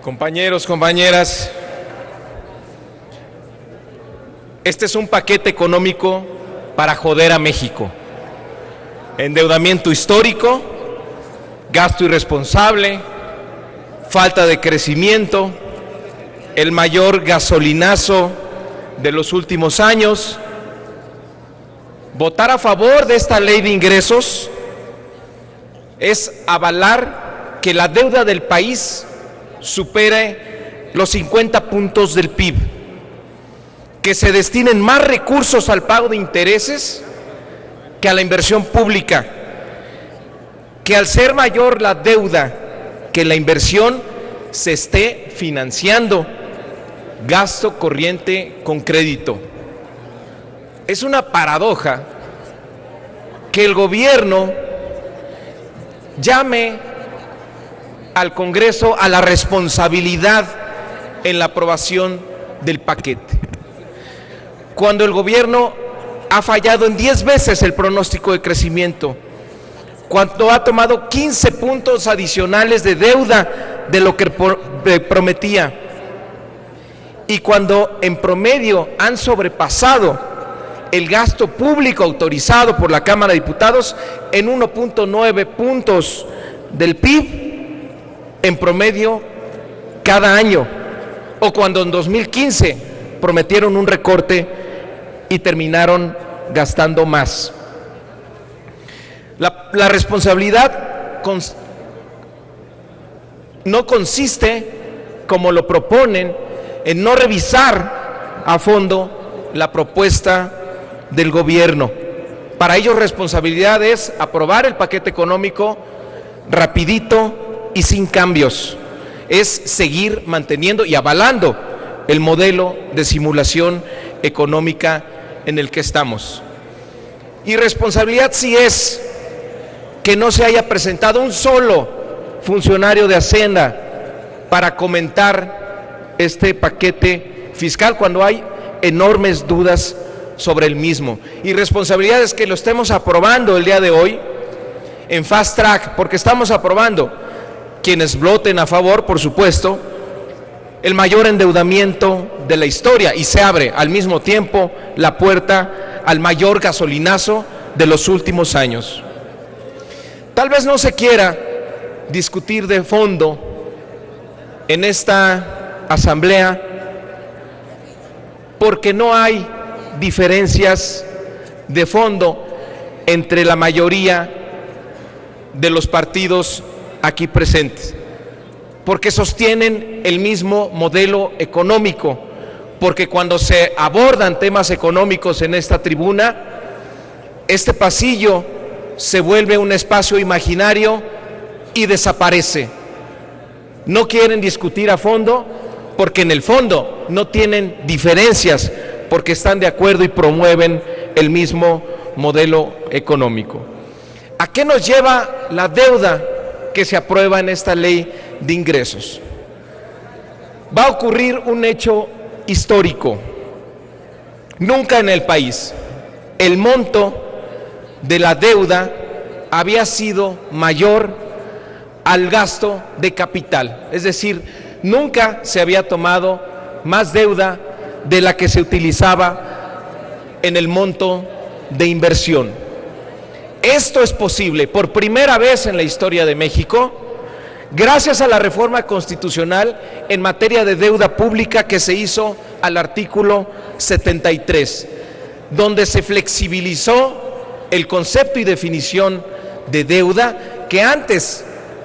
Compañeros, compañeras, este es un paquete económico para joder a México. Endeudamiento histórico, gasto irresponsable, falta de crecimiento, el mayor gasolinazo de los últimos años. Votar a favor de esta ley de ingresos es avalar que la deuda del país supere los 50 puntos del PIB, que se destinen más recursos al pago de intereses que a la inversión pública, que al ser mayor la deuda que la inversión se esté financiando gasto corriente con crédito. Es una paradoja que el gobierno llame al Congreso a la responsabilidad en la aprobación del paquete, cuando el gobierno ha fallado en 10 veces el pronóstico de crecimiento, cuando ha tomado 15 puntos adicionales de deuda de lo que prometía, y cuando en promedio han sobrepasado el gasto público autorizado por la Cámara de Diputados en 1.9 puntos del PIB en promedio cada año, o cuando en 2015 prometieron un recorte y terminaron gastando más. La responsabilidad no consiste, como lo proponen, en no revisar a fondo la propuesta del gobierno. Para ellos responsabilidad es aprobar el paquete económico rapidito y sin cambios. Es seguir manteniendo y avalando el modelo de simulación económica en el que estamos. Y responsabilidad sí es que no se haya presentado un solo funcionario de Hacienda para comentar este paquete fiscal cuando hay enormes dudas sobre el mismo. Y responsabilidad es que lo estemos aprobando el día de hoy en fast track, porque estamos aprobando, quienes voten a favor, por supuesto, el mayor endeudamiento de la historia, y se abre al mismo tiempo la puerta al mayor gasolinazo de los últimos años. Tal vez no se quiera discutir de fondo en esta asamblea porque no hay diferencias de fondo entre la mayoría de los partidos aquí presentes, porque sostienen el mismo modelo económico, porque cuando se abordan temas económicos en esta tribuna, este pasillo se vuelve un espacio imaginario y desaparece. No quieren discutir a fondo porque en el fondo no tienen diferencias, porque están de acuerdo y promueven el mismo modelo económico. ¿A qué nos lleva la deuda que se aprueba en esta ley de ingresos? Va a ocurrir un hecho histórico. Nunca en el país el monto de la deuda había sido mayor al gasto de capital. Es decir, nunca se había tomado más deuda de la que se utilizaba en el monto de inversión. Esto es posible por primera vez en la historia de México, gracias a la reforma constitucional en materia de deuda pública que se hizo al artículo 73, donde se flexibilizó el concepto y definición de deuda que antes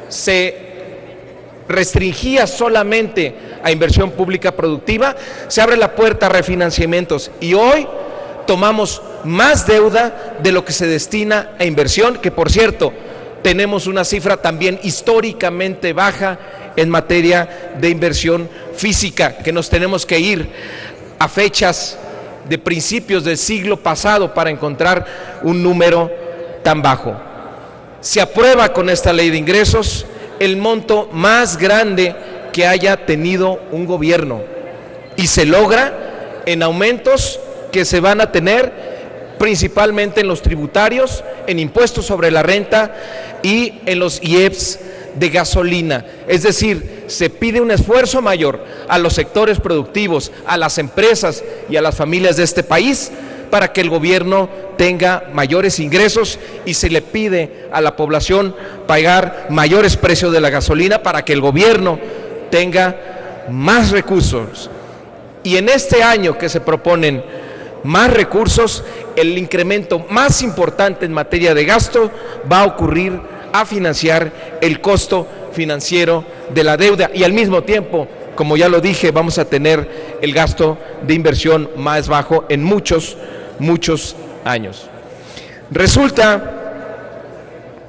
se restringía solamente a inversión pública productiva. Se abre la puerta a refinanciamientos y hoy tomamos más deuda de lo que se destina a inversión, que por cierto, tenemos una cifra también históricamente baja en materia de inversión física, que nos tenemos que ir a fechas de principios del siglo pasado para encontrar un número tan bajo. Se aprueba con esta ley de ingresos el monto más grande que haya tenido un gobierno y se logra en aumentos que se van a tener principalmente en los tributarios, en impuestos sobre la renta y en los IEPS de gasolina. Es decir, se pide un esfuerzo mayor a los sectores productivos, a las empresas y a las familias de este país para que el gobierno tenga mayores ingresos, y se le pide a la población pagar mayores precios de la gasolina para que el gobierno tenga más recursos. Y en este año que se proponen más recursos, el incremento más importante en materia de gasto va a ocurrir a financiar el costo financiero de la deuda, y al mismo tiempo, como ya lo dije, vamos a tener el gasto de inversión más bajo en muchos años. Resulta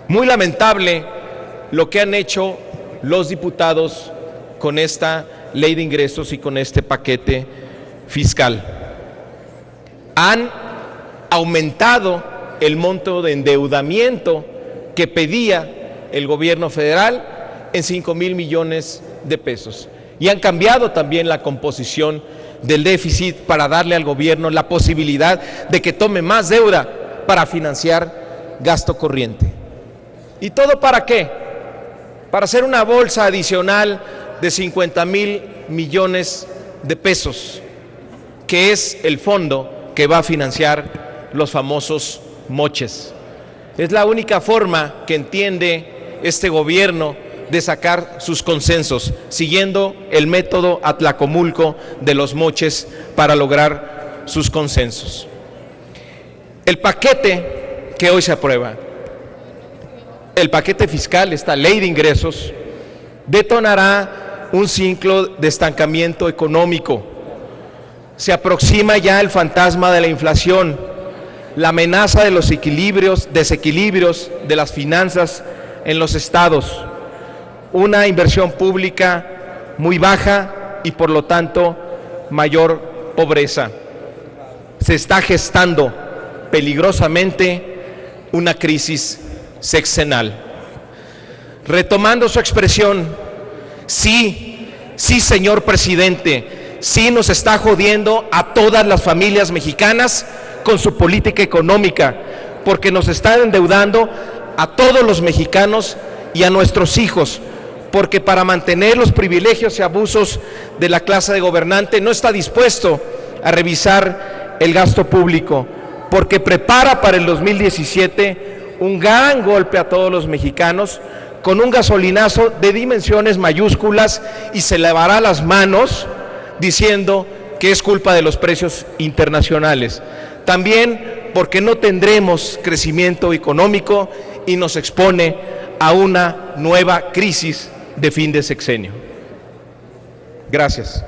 muy lamentable lo que han hecho los diputados con esta ley de ingresos y con este paquete fiscal. Han aumentado el monto de endeudamiento que pedía el gobierno federal en 5,000 millones de pesos, y han cambiado también la composición del déficit para darle al gobierno la posibilidad de que tome más deuda para financiar gasto corriente. ¿Y todo para qué? Para hacer una bolsa adicional de 50,000 millones de pesos, que es el fondo que va a financiar los famosos moches. Es la única forma que entiende este gobierno de sacar sus consensos, siguiendo el método Atlacomulco de los moches para lograr sus consensos. El paquete que hoy se aprueba, el paquete fiscal, esta ley de ingresos, detonará un ciclo de estancamiento económico. Se aproxima ya el fantasma de la inflación, la amenaza de los desequilibrios de las finanzas en los estados, una inversión pública muy baja y por lo tanto mayor pobreza. Se está gestando peligrosamente una crisis sexenal. Retomando su expresión, sí, señor presidente, sí nos está jodiendo a todas las familias mexicanas con su política económica, porque nos está endeudando a todos los mexicanos y a nuestros hijos, porque para mantener los privilegios y abusos de la clase de gobernante no está dispuesto a revisar el gasto público, porque prepara para el 2017 un gran golpe a todos los mexicanos con un gasolinazo de dimensiones mayúsculas, y se lavará las manos diciendo que es culpa de los precios internacionales. También porque no tendremos crecimiento económico y nos expone a una nueva crisis de fin de sexenio. Gracias.